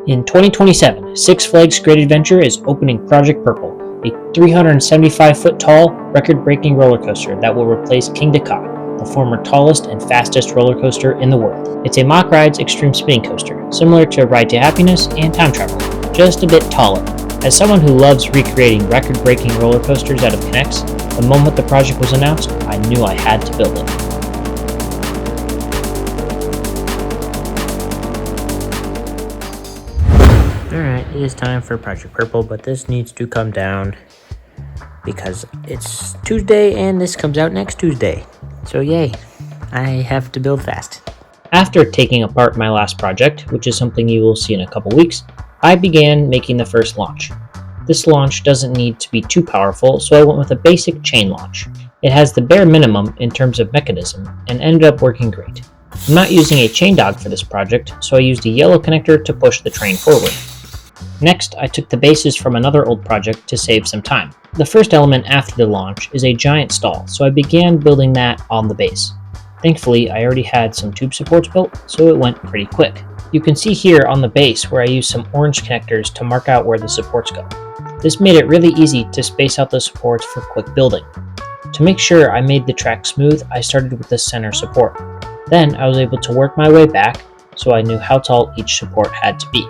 In 2027, Six Flags Great Adventure is opening Project Purple, a 375-foot tall, record-breaking roller coaster that will replace Kingda Ka, the former tallest and fastest roller coaster in the world. It's a Mock Rides extreme spinning coaster, similar to Ride to Happiness and Time Travel, just a bit taller. As someone who loves recreating record-breaking roller coasters out of K'NEX, the moment the project was announced, I knew I had to build it. Alright, it is time for Project Purple, but this needs to come down because it's Tuesday and this comes out next Tuesday. So yay, I have to build fast. After taking apart my last project, which is something you will see in a couple weeks, I began making the first launch. This launch doesn't need to be too powerful, so I went with a basic chain launch. It has the bare minimum in terms of mechanism and ended up working great. I'm not using a chain dog for this project, so I used a yellow connector to push the train forward. Next, I took the bases from another old project to save some time. The first element after the launch is a giant stall, so I began building that on the base. Thankfully, I already had some tube supports built, so it went pretty quick. You can see here on the base where I used some orange connectors to mark out where the supports go. This made it really easy to space out the supports for quick building. To make sure I made the track smooth, I started with the center support. Then I was able to work my way back, so I knew how tall each support had to be.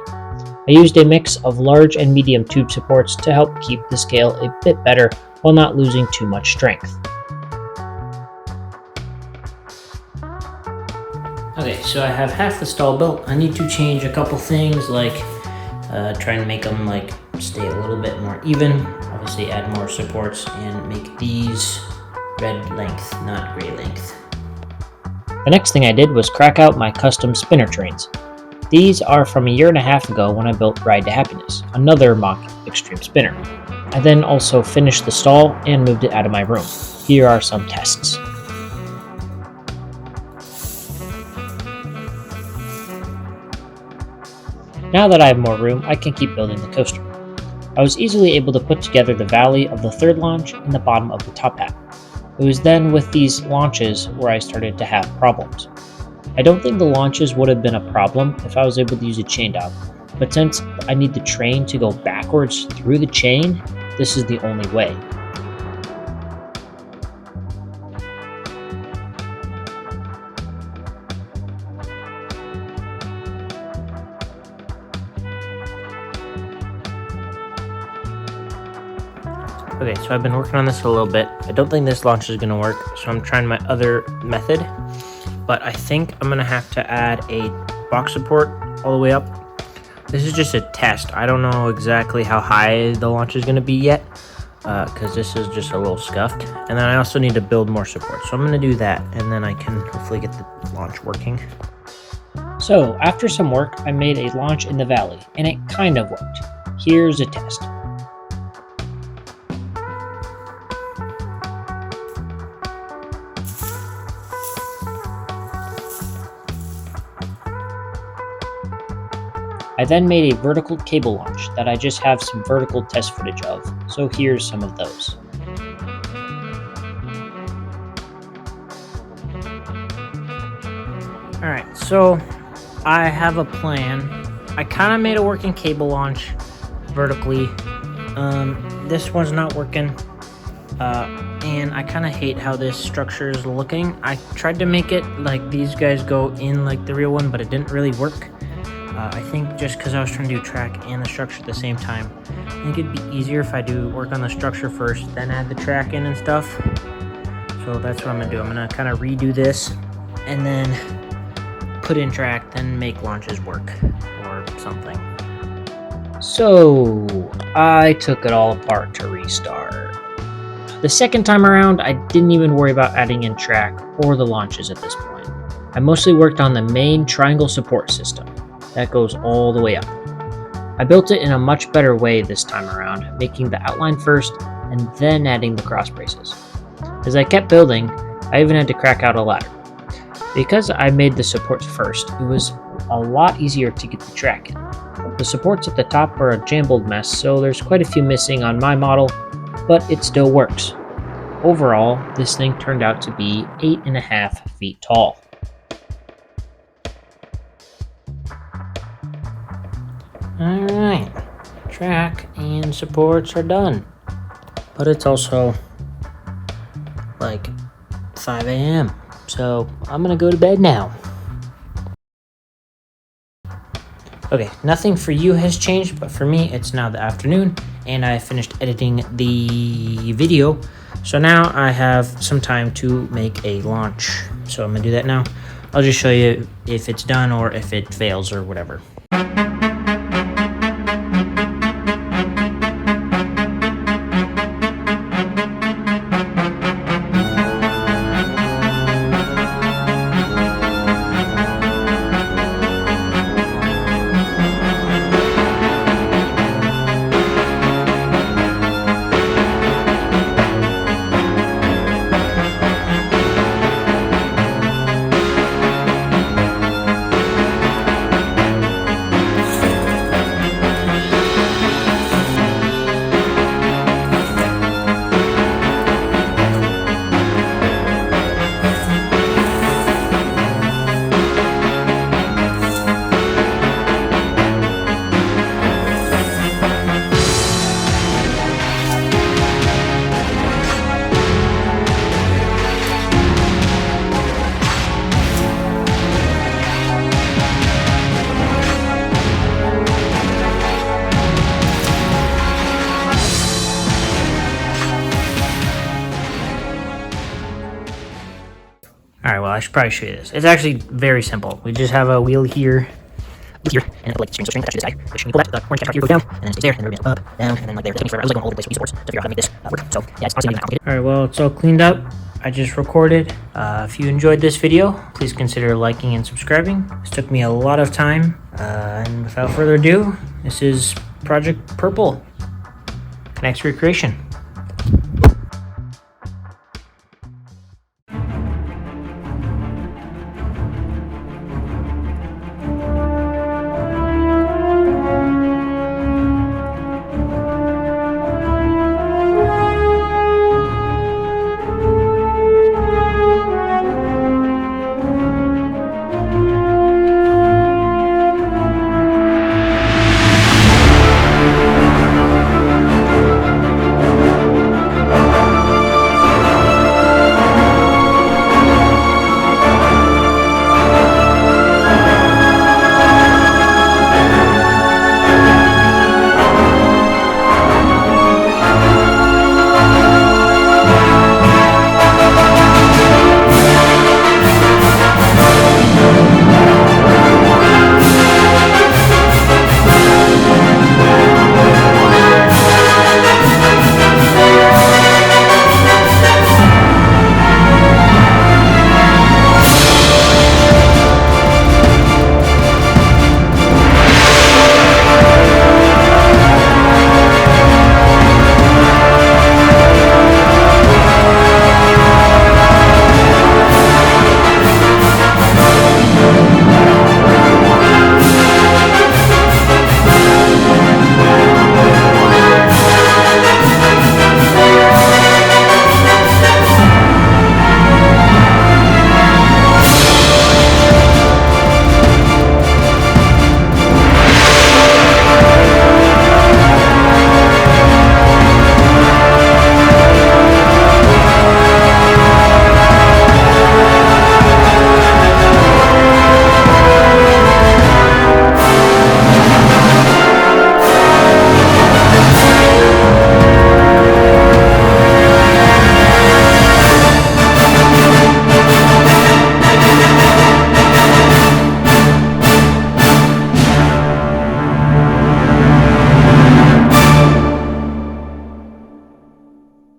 I used a mix of large and medium tube supports to help keep the scale a bit better while not losing too much strength. Okay, so I have half the stall built. I need to change a couple things like try and make them stay a little bit more even. Obviously add more supports and make these red length, not gray length. The next thing I did was crack out my custom spinner trains. These are from a year and a half ago when I built Ride to Happiness, another mock extreme spinner. I then also finished the stall and moved it out of my room. Here are some tests. Now that I have more room, I can keep building the coaster. I was easily able to put together the valley of the third launch and the bottom of the top hat. It was then with these launches where I started to have problems. I don't think the launches would have been a problem if I was able to use a chain dog, but since I need the train to go backwards through the chain, this is the only way. Okay, so I've been working on this a little bit. I don't think this launch is going to work, so I'm trying my other method. But I think I'm going to have to add a box support all the way up. This is just a test. I don't know exactly how high the launch is going to be yet, because this is just a little scuffed. And then I also need to build more support. So I'm going to do that, and then I can hopefully get the launch working. So after some work, I made a launch in the valley, and it kind of worked. Here's a test. I then made a vertical cable launch that I just have some vertical test footage of, so here's some of those. Alright, so I have a plan. I kind of made a working cable launch vertically. This one's not working, and I kind of hate how this structure is looking. I tried to make it like these guys go in like the real one, but it didn't really work. I think just because I was trying to do track and the structure at the same time, I think it'd be easier if I do work on the structure first, then add the track in and stuff. So that's what I'm going to do. I'm going to kind of redo this and then put in track, then make launches work or something. So I took it all apart to restart. The second time around, I didn't even worry about adding in track or the launches at this point. I mostly worked on the main triangle support system that goes all the way up. I built it in a much better way this time around, making the outline first and then adding the cross braces. As I kept building, I even had to crack out a ladder. Because I made the supports first, it was a lot easier to get the track in. The supports at the top are a jumbled mess, so there's quite a few missing on my model, but it still works. Overall, this thing turned out to be 8.5 feet tall. Alright, track and supports are done. But it's also like 5 a.m. So I'm gonna go to bed now. Okay, nothing for you has changed, but for me, it's now the afternoon, and I finished editing the video. So now I have some time to make a launch. So I'm gonna do that now. I'll just show you if it's done or if it fails or whatever. All right, well, I should probably show you this. It's actually very simple. We just have a wheel here, and like the string attached to the side. Which when you pull that, the orange cap right here goes down, and then it stays there, and then it goes up, down, and then like there. It took me forever. I was like going all over the place with supports to figure out how to make this work. So yeah, it's honestly not that complicated. All right, well, it's all cleaned up. I just recorded. If you enjoyed this video, please consider liking and subscribing. This took me a lot of time, and without further ado, this is Project Purple. Next recreation.